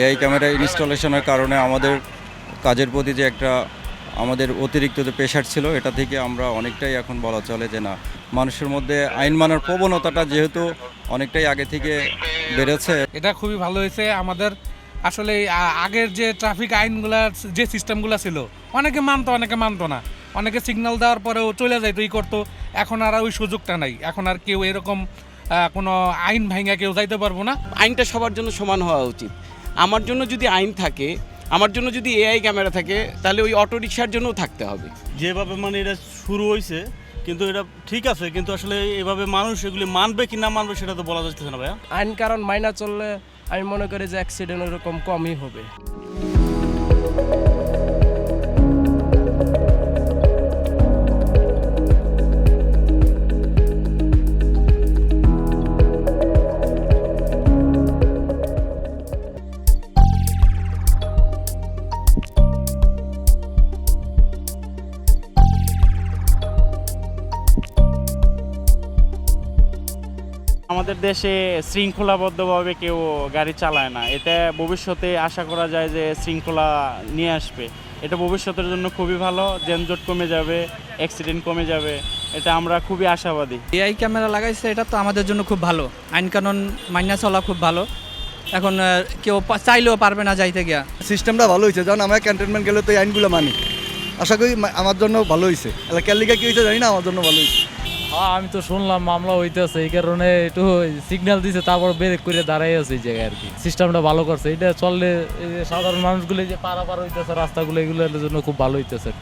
AI camera ইনস্টলেশনের কারণে আমাদের কাজের প্রতি যে একটা আমাদের অতিরিক্ত যে প্রেশার ছিল, এটা থেকে আমরা অনেকটাই এখন বলা চলে যে না, মানুষের মধ্যে আইন মানার প্রবণতাটা যেহেতু অনেকটাই আগে থেকে বেড়েছে। এটা খুবই ভালো হয়েছে আমাদের। আসলে আগের যে ট্রাফিক আইনগুলা যে সিস্টেমগুলো ছিল, অনেকে মানতো অনেকে মানতো না, অনেকে সিগন্যাল দেওয়ার পরেও চলে যাইতো ই করতো। এখন আর ওই সুযোগটা নাই, এখন আর কেউ এরকম কোনো আইন ভাঙা কেউ যাইতে পারবো না। আইনটা সবার জন্য সমান হওয়া উচিত। আমার জন্য যদি আইন থাকে, আমার জন্য যদি এআই ক্যামেরা থাকে, তাহলে ওই অটোরিকশার জন্যও থাকতে হবে। যেভাবে মানে এটা শুরু হয়েছে, কিন্তু এটা ঠিক আছে, কিন্তু আসলে এভাবে মানুষ এগুলি মানবে কি না মানবে সেটা তো বলা যাচ্ছে না ভাইয়া। আইন কারণ মাইনা চললে আমি মনে করি যে অ্যাক্সিডেন্ট ওরকম কমই হবে। আমাদের দেশে শৃঙ্খলাবদ্ধভাবে কেউ গাড়ি চালায় না। এটা ভবিষ্যতে আশা করা যায় যে শৃঙ্খলা নিয়ে আসবে। এটা ভবিষ্যতের জন্য খুবই ভালো, যানজট কমে যাবে, অ্যাক্সিডেন্ট কমে যাবে, এটা আমরা খুবই আশাবাদী। এআই ক্যামেরা লাগাইছে, এটা তো আমাদের জন্য খুব ভালো, আইন কানুন মাইনা চলা খুব ভালো। এখন কেউ চাইলেও পারবে না যাইতে গিয়া। সিস্টেমটা ভালো হয়েছে, যখন আমরা ক্যান্টনমেন্ট গেলে তো এই আইনগুলো মানি। আশা করি আমার জন্য ভালো হয়েছে, ক্যালিকা কী হয়েছে জানি না, আমার জন্য ভালো হয়েছে। হ্যাঁ, আমি তো শুনলাম মামলা হইতেছে, এই কারণে একটু সিগন্যাল দিছে, তারপর ব্রেক করে দাঁড়াই আছে এই জায়গায় আর কি। সিস্টেমটা ভালো করছে, এটা চললে এই যে সাধারণ মানুষগুলো যে পারাপার হইতেছে রাস্তাগুলো, এগুলোর জন্য খুব ভালো হইতেছে।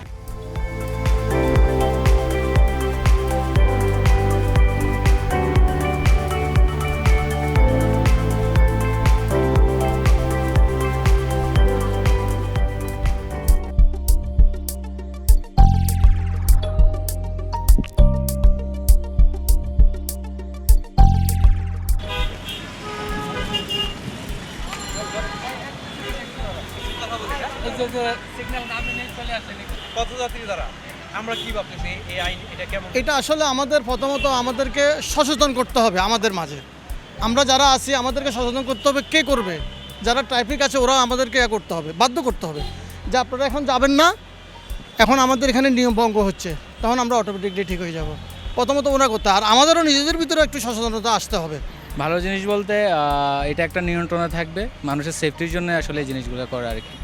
এটা আসলে আমাদের প্রথমত আমাদেরকে সচেতন করতে হবে আমাদের মাঝে। আমরা যারা আছি আমাদেরকে সচেতন করতে হবে। কে করবে? যারা ট্রাফিক আছে ওরা আমাদেরকে করতে হবে, বাধ্য করতে হবে যে আপনারা এখন যাবেন না, এখন আমাদের এখানে নিয়ম ভঙ্গ হচ্ছে, তখন আমরা অটোমেটিকলি ঠিক হয়ে যাব। প্রথমত ওরা করতে, আর আমাদেরও নিজেদের ভিতরে একটু সচেতনতা আসতে হবে। ভালো জিনিস বলতে এটা একটা নিয়ন্ত্রণে থাকবে, মানুষের সেফটির জন্য আসলে এই জিনিসগুলো করে আর কি।